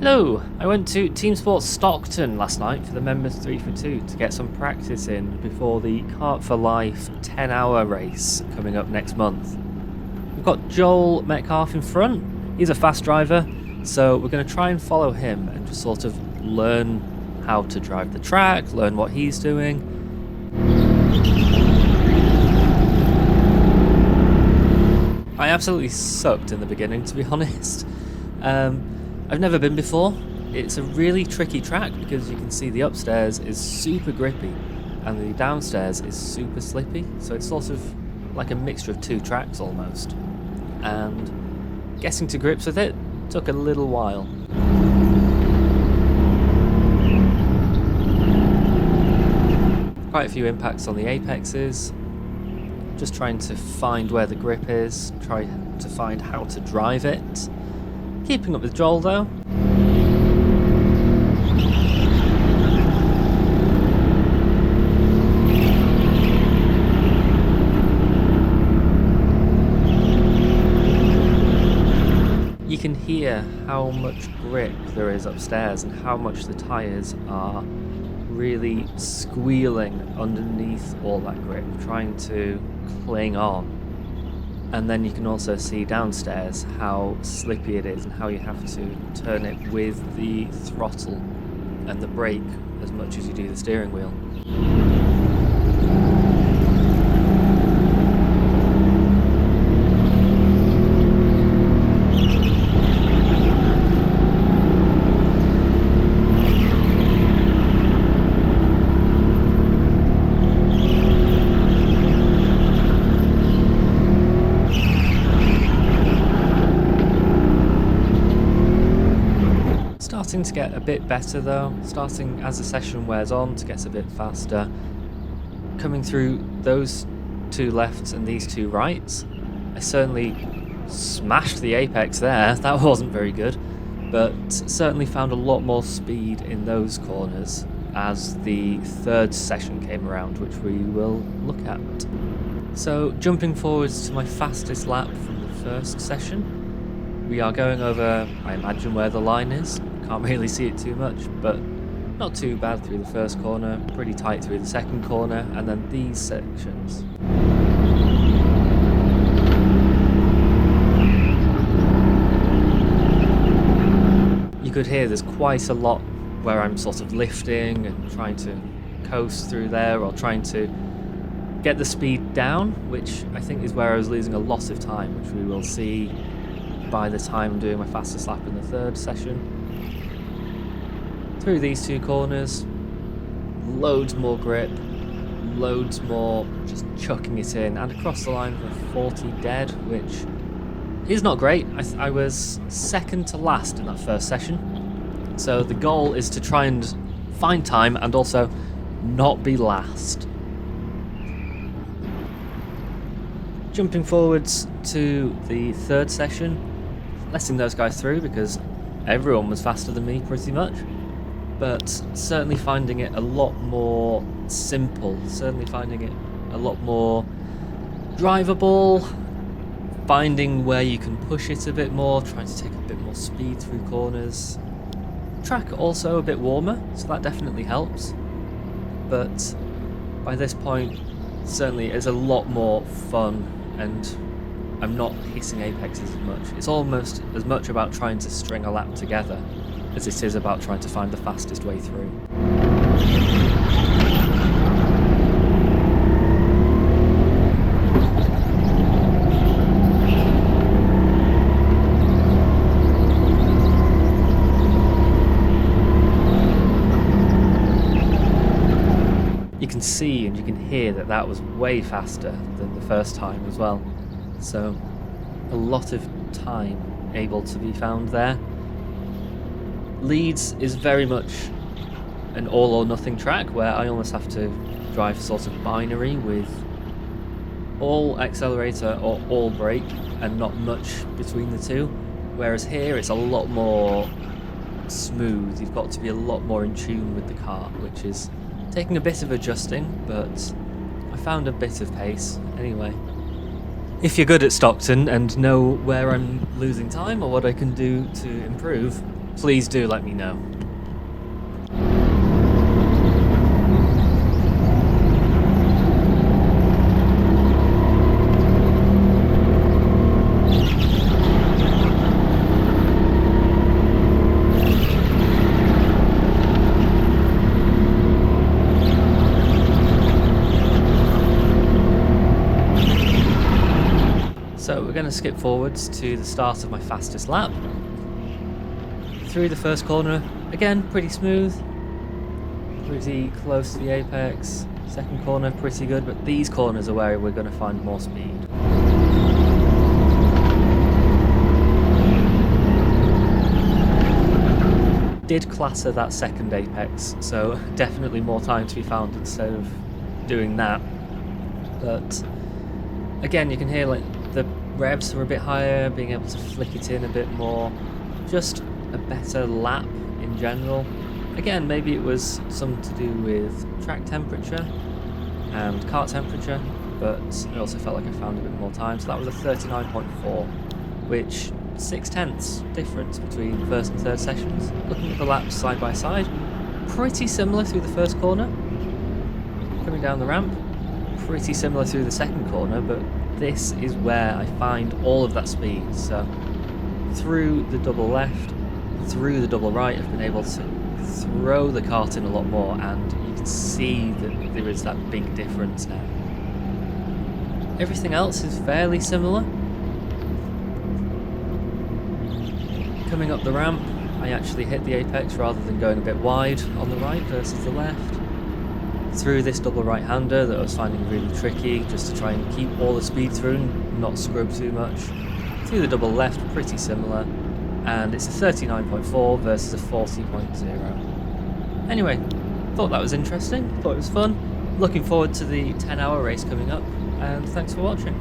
Hello! I went to TeamSport Stockton last night for the Members 3 for 2 to get some practice in before the Kart for Life 10-hour race coming up next month. We've got Joel Metcalf in front. He's a fast driver, so we're going to try and follow him and just sort of learn how to drive the track, learn what he's doing. I absolutely sucked in the beginning, to be honest. I've never been before. It's a really tricky track because you can see the upstairs is super grippy and the downstairs is super slippy, so it's sort of like a mixture of two tracks almost. And getting to grips with it took a little while. Quite a few impacts on the apexes. Just trying to find where the grip is, try to find how to drive it. Keeping up with Joel though. You can hear how much grip there is upstairs and how much the tyres are really squealing underneath all that grip, trying to cling on. And then you can also see downstairs how slippy it is and how you have to turn it with the throttle and the brake as much as you do the steering wheel. Starting to get a bit better though, starting as the session wears on to get a bit faster. Coming through those two lefts and these two rights, I certainly smashed the apex there, that wasn't very good, but certainly found a lot more speed in those corners as the third session came around, which we will look at. So jumping forwards to my fastest lap from the first session, we are going over, I imagine, where the line is. Can't really see it too much, but not too bad through the first corner, pretty tight through the second corner, and then these sections. You could hear there's quite a lot where I'm sort of lifting and trying to coast through there, or trying to get the speed down, which I think is where I was losing a lot of time, which we will see by the time I'm doing my fastest lap in the third session. Through these two corners, loads more grip, loads more just chucking it in, and across the line for 40 dead, which is not great. I was second to last in that first session, so the goal is to try and find time and also not be last. Jumping forwards to the third session, letting those guys through because everyone was faster than me pretty much. But certainly finding it a lot more simple, certainly finding it a lot more drivable, finding where you can push it a bit more, trying to take a bit more speed through corners. Track also a bit warmer, so that definitely helps. But by this point, certainly it's a lot more fun and I'm not hitting apexes as much. It's almost as much about trying to string a lap together as it is about trying to find the fastest way through. You can see and you can hear that that was way faster than the first time as well. So a lot of time able to be found there. Leeds is very much an all or nothing track where I almost have to drive sort of binary with all accelerator or all brake and not much between the two. Whereas here it's a lot more smooth, you've got to be a lot more in tune with the car, which is taking a bit of adjusting, but I found a bit of pace anyway. If you're good at Stockton and know where I'm losing time or what I can do to improve, please do let me know. So we're going to skip forwards to the start of my fastest lap. Through the first corner, again pretty smooth, pretty close to the apex. Second corner pretty good, but these corners are where we're going to find more speed. Did clatter that second apex, so definitely more time to be found instead of doing that. But again, you can hear like the revs were a bit higher, being able to flick it in a bit more, just a better lap in general. Again, maybe it was something to do with track temperature and kart temperature, but I also felt like I found a bit more time. So that was a 39.4, which 0.6 difference between first and third sessions. Looking at the laps side by side, pretty similar through the first corner. Coming down the ramp, pretty similar through the second corner, but this is where I find all of that speed. So through the double left, through the double right, I've been able to throw the kart in a lot more, and you can see that there is that big difference now. Everything else is fairly similar. Coming up the ramp, I actually hit the apex rather than going a bit wide on the right versus the left. Through this double right-hander that I was finding really tricky, just to try and keep all the speed through and not scrub too much. Through the double left, pretty similar, and it's a 39.4 versus a 40.0. Anyway, thought that was interesting, thought it was fun. Looking forward to the 10-hour race coming up, and thanks for watching.